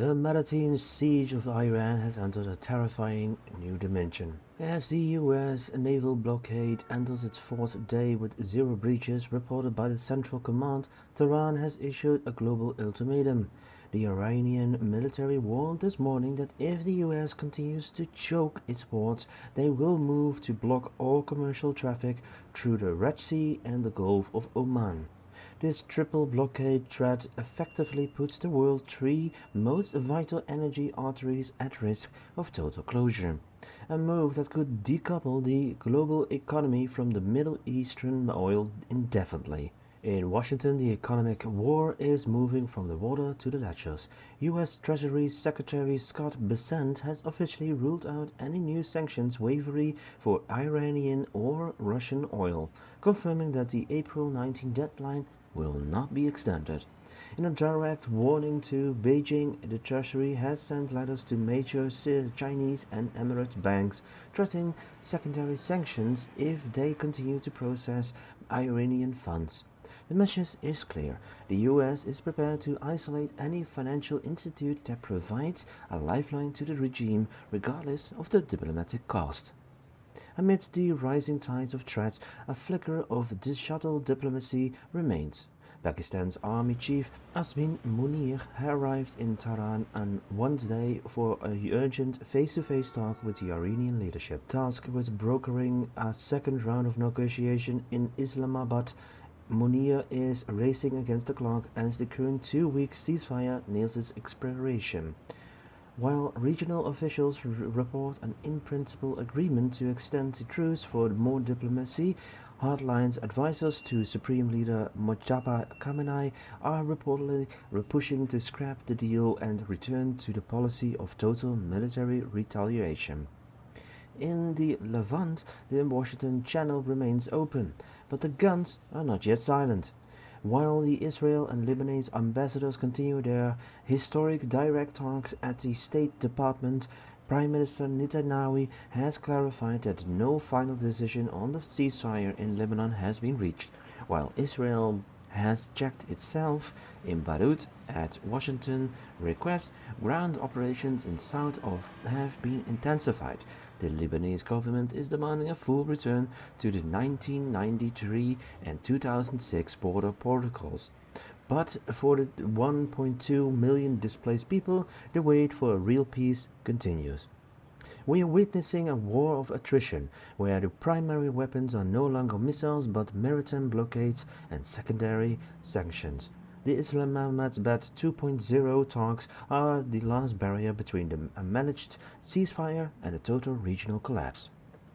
The maritime siege of Iran has entered a terrifying new dimension. As the US naval blockade enters its fourth day with zero breaches reported by the Central Command, Tehran has issued a global ultimatum. The Iranian military warned this morning that if the US continues to choke its ports, they will move to block all commercial traffic through the Red Sea and the Gulf of Oman. This triple blockade threat effectively puts the world's three most vital energy arteries at risk of total closure, a move that could decouple the global economy from the Middle Eastern oil indefinitely. In Washington, the economic war is moving from the water to the ledgers. U.S. Treasury Secretary Scott Bessent has officially ruled out any new sanctions waiver for Iranian or Russian oil, confirming that the April 19 deadline will not be extended. In a direct warning to Beijing, the Treasury has sent letters to major Chinese and Emirati banks threatening secondary sanctions if they continue to process Iranian funds. The message is clear. The US is prepared to isolate any financial institute that provides a lifeline to the regime, regardless of the diplomatic cost. Amid the rising tides of threats, a flicker of shuttle diplomacy remains. Pakistan's Army Chief Asim Munir arrived in Tehran on Wednesday for an urgent face-to-face talk with the Iranian leadership, tasked with brokering a second round of negotiation in Islamabad. Munir is racing against the clock as the current two-week ceasefire nears its expiration. While regional officials report an in-principle agreement to extend the truce for more diplomacy, hardline advisors to Supreme Leader Mojtaba Khamenei are reportedly pushing to scrap the deal and return to the policy of total military retaliation. In the Levant, the Washington Channel remains open, but the guns are not yet silent. While the Israel and Lebanese ambassadors continue their historic direct talks at the State Department, Prime Minister Netanyahu has clarified that no final decision on the ceasefire in Lebanon has been reached, while Israel has checked itself in Beirut at Washington request ground operations in south of have been intensified. The Lebanese government is demanding a full return to the 1993 and 2006 border protocols. But for the 1.2 million displaced people, the wait for a real peace continues. We are witnessing a war of attrition, where the primary weapons are no longer missiles but maritime blockades and secondary sanctions. The Islamabad 2.0 talks are the last barrier between a managed ceasefire and a total regional collapse.